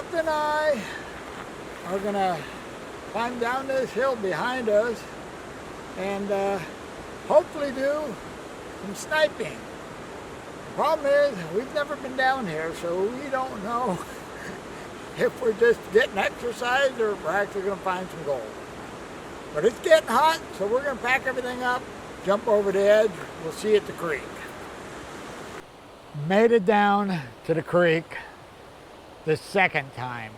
wife and I are gonna climb down this hill behind us and hopefully do some sniping. The problem is we've never been down here, so we don't know if we're just getting exercise or if we're actually gonna find some gold. But it's getting hot, so we're gonna pack everything up, jump over the edge. We'll see you at the creek. Made it down to the creek the second time.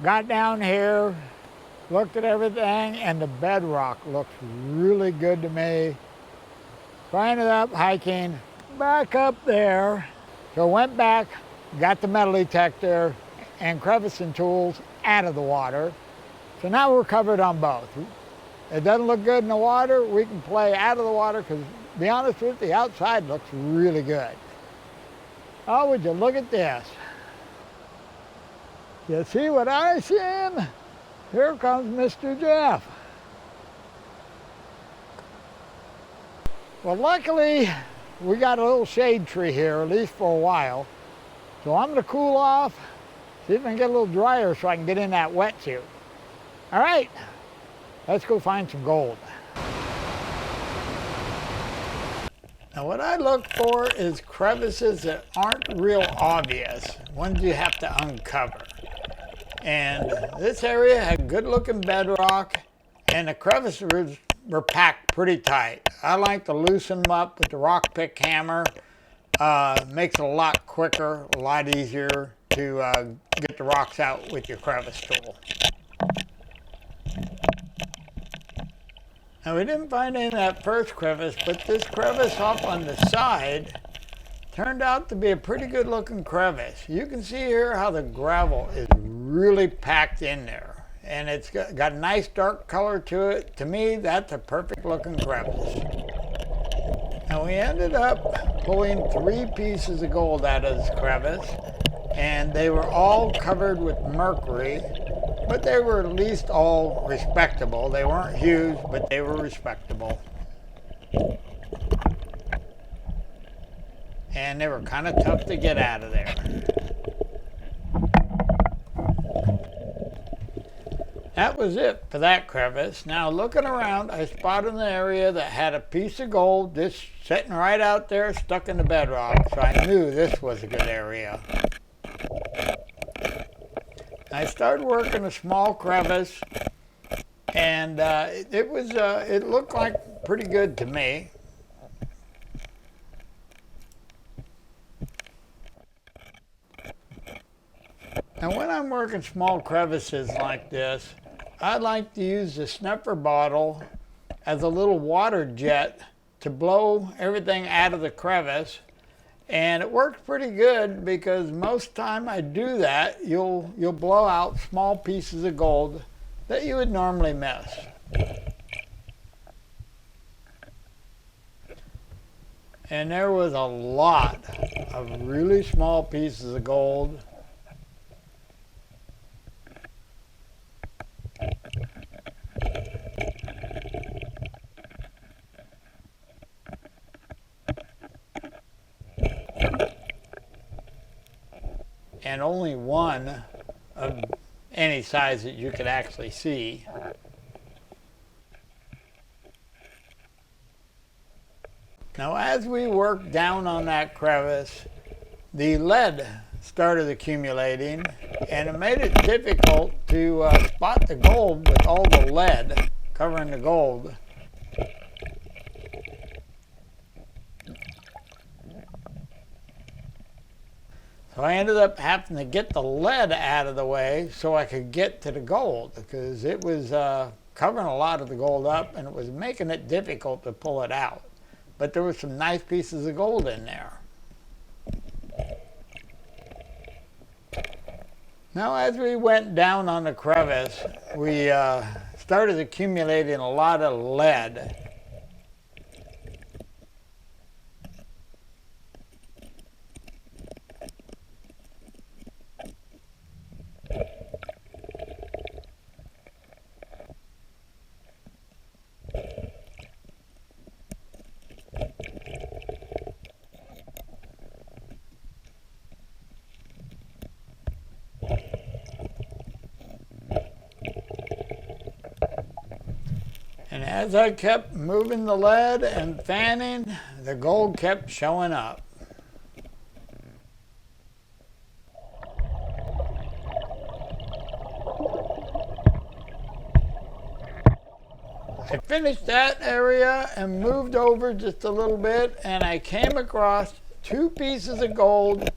Got down here, looked at everything, and the bedrock looks really good to me. So I ended up hiking back up there. So went back, got the metal detector and crevicing tools out of the water. So now we're covered on both. It doesn't look good in the water, we can play out of the water because, to be honest with you, the outside looks really good. Oh, would you look at this? You see what I seen? Here comes Mr. Jeff. Well, luckily, we got a little shade tree here, at least for a while. So I'm gonna cool off, see if I can get a little drier so I can get in that wetsuit. All right, let's go find some gold. Now what I look for is crevices that aren't real obvious, ones you have to uncover. And this area had good looking bedrock and the crevices were packed pretty tight. I like to loosen them up with the rock pick hammer. Makes it a lot quicker, a lot easier to get the rocks out with your crevice tool. Now we didn't find any of that first crevice, but this crevice off on the side turned out to be a pretty good looking crevice. You can see here how the gravel is really packed in there. And it's got a nice dark color to it. To me, that's a perfect looking crevice. Now we ended up pulling 3 pieces of gold out of this crevice, and they were all covered with mercury, but they were at least all respectable. They weren't huge, but they were respectable. And they were kind of tough to get out of there. That was it for that crevice. Now looking around, I spotted an area that had a piece of gold just sitting right out there stuck in the bedrock, so I knew this was a good area. I started working a small crevice, and it looked like pretty good to me. Now when I'm working small crevices like this, I like to use the sniffer bottle as a little water jet to blow everything out of the crevice. And it works pretty good because most time I do that, you'll blow out small pieces of gold that you would normally miss. And there was a lot of really small pieces of gold. And only one of any size that you could actually see. Now as we worked down on that crevice, the lead started accumulating, and it made it difficult to spot the gold with all the lead covering the gold. So I ended up having to get the lead out of the way so I could get to the gold, because it was covering a lot of the gold up and it was making it difficult to pull it out. But there were some nice pieces of gold in there. Now as we went down on the crevice, we started accumulating a lot of lead. And as I kept moving the lead and fanning, the gold kept showing up. I finished that area and moved over just a little bit, and I came across 2 pieces of gold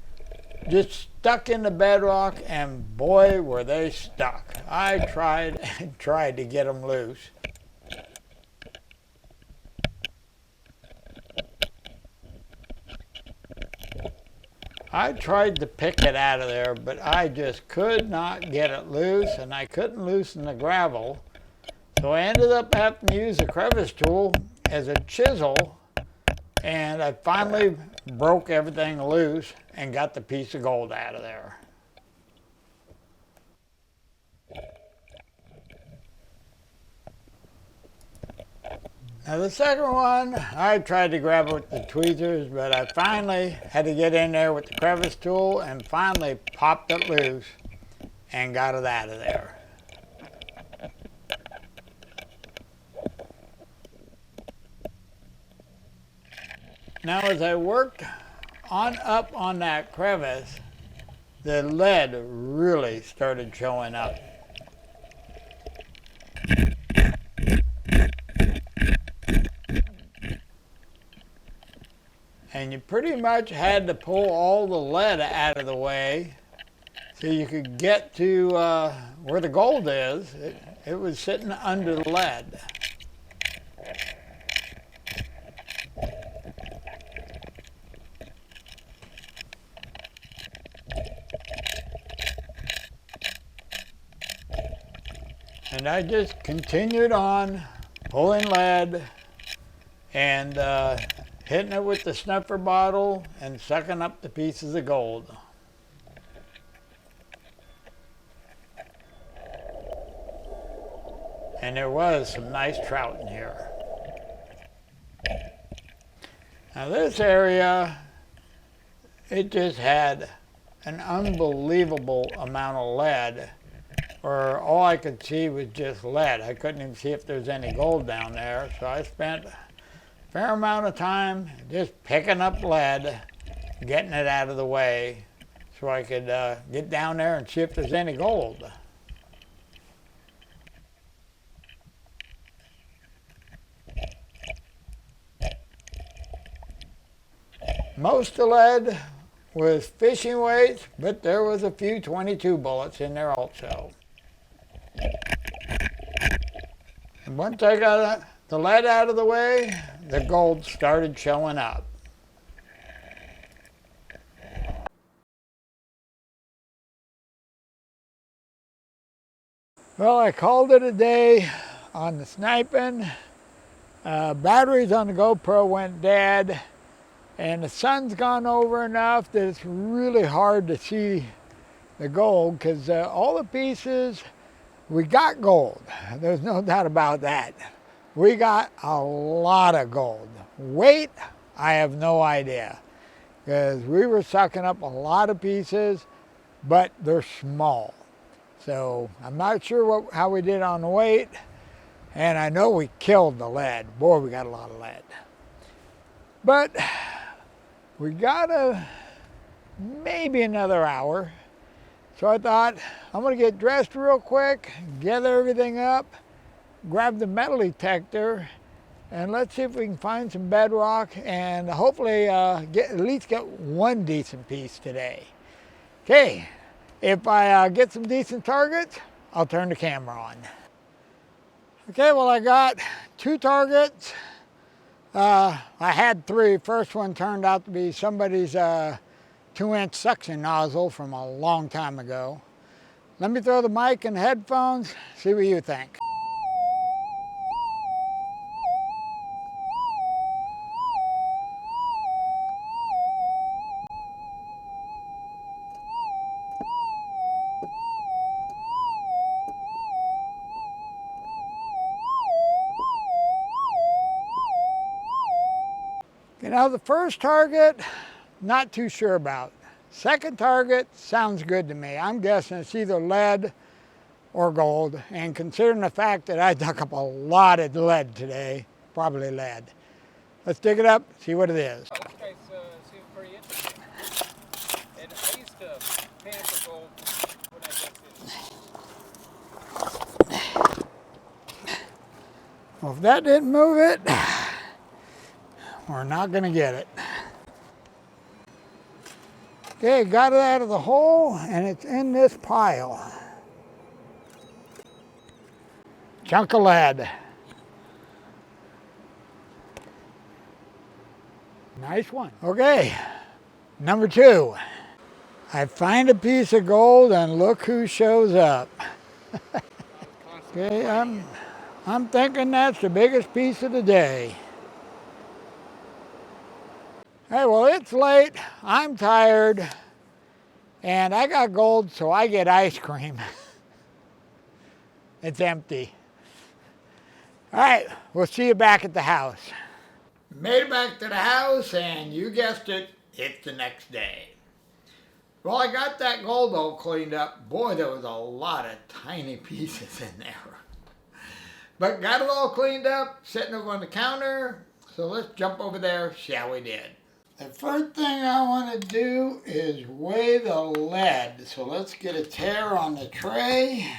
just stuck in the bedrock, and boy were they stuck. I tried and tried to get them loose. I tried to pick it out of there, but I just could not get it loose, and I couldn't loosen the gravel. So I ended up having to use a crevice tool as a chisel, and I finally broke everything loose and got the piece of gold out of there. Now the second one, I tried to grab it with the tweezers, but I finally had to get in there with the crevice tool and finally popped it loose and got it out of there. Now as I worked up on that crevice, the lead really started showing up. And you pretty much had to pull all the lead out of the way so you could get to where the gold is. It was sitting under the lead. And I just continued on pulling lead and hitting it with the snuffer bottle and sucking up the pieces of gold. And there was some nice trout in here. Now this area, it just had an unbelievable amount of lead, where all I could see was just lead. I couldn't even see if there's any gold down there, so I spent a fair amount of time just picking up lead, getting it out of the way so I could get down there and see if there's any gold. Most of the lead was fishing weights, but there was a few 22 bullets in there also. And once I got the lead out of the way, the gold started showing up. Well, I called it a day on the sniping. Batteries on the GoPro went dead, and the sun's gone over enough that it's really hard to see the gold, because all the pieces, we got gold. There's no doubt about that. We got a lot of gold. Weight, I have no idea, because we were sucking up a lot of pieces, but they're small. So I'm not sure how we did on the weight, and I know we killed the lead. Boy, we got a lot of lead. But we got maybe another hour. So I thought, I'm gonna get dressed real quick, gather everything up, grab the metal detector, and let's see if we can find some bedrock and hopefully at least get one decent piece today. Okay, if I get some decent targets, I'll turn the camera on. Okay, well I got 2 targets. I had 3. First one turned out to be somebody's 2-inch suction nozzle from a long time ago. Let me throw the mic and the headphones, see what you think. Okay, now the first target, not too sure about. Second target sounds good to me. I'm guessing it's either lead or gold. And considering the fact that I dug up a lot of lead today, probably lead. Let's dig it up, see what it is. This guy seems pretty interesting. And I used to pan for gold when I got this. Well, if that didn't move it, we're not going to get it. Okay, got it out of the hole, and it's in this pile. Chunk of lead. Nice one. Okay, number 2. I find a piece of gold, and look who shows up. Okay, I'm thinking that's the biggest piece of the day. Hey, well, it's late, I'm tired, and I got gold, so I get ice cream. It's empty. All right, we'll see you back at the house. Made it back to the house, and you guessed it, it's the next day. Well, I got that gold all cleaned up. Boy, there was a lot of tiny pieces in there. But got it all cleaned up, sitting over on the counter. So let's jump over there, see how we did. The first thing I want to do is weigh the lead. So let's get a tare on the tray.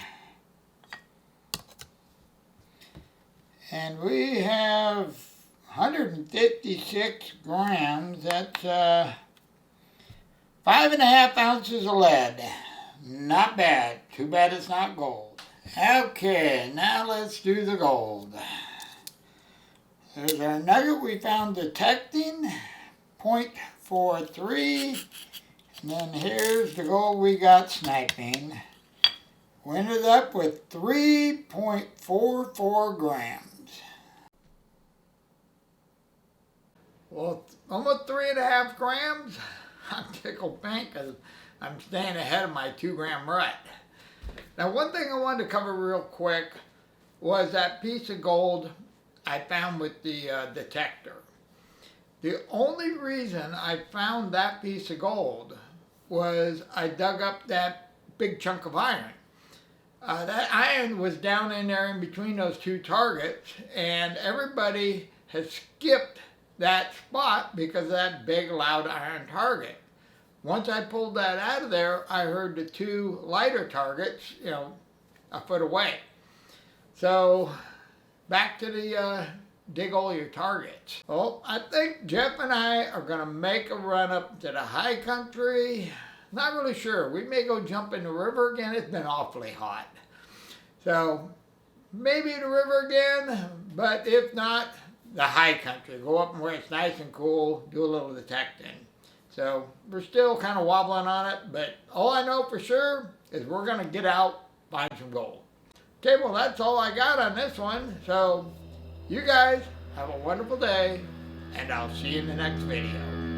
And we have 156 grams. That's 5.5 ounces of lead. Not bad. Too bad it's not gold. Okay, now let's do the gold. There's our nugget we found detecting, 0.43. And then here's the gold we got sniping. We ended up with 3.44 grams. Well, almost 3.5 grams. I'm tickled pink because I'm staying ahead of my 2-gram rut. Now, one thing I wanted to cover real quick was that piece of gold I found with the detector. The only reason I found that piece of gold was I dug up that big chunk of iron. That iron was down in there in between those 2 targets, and everybody has skipped that spot because of that big loud iron target. Once I pulled that out of there, I heard the 2 lighter targets, a foot away. So back to the dig all your targets. Well, I think Jeff and I are going to make a run up to the high country. Not really sure. We may go jump in the river again. It's been awfully hot. So maybe the river again, but if not, the high country. Go up where it's nice and cool, do a little detecting. So we're still kind of wobbling on it, but all I know for sure is we're going to get out, find some gold. Okay, well, that's all I got on this one. So you guys have a wonderful day, and I'll see you in the next video.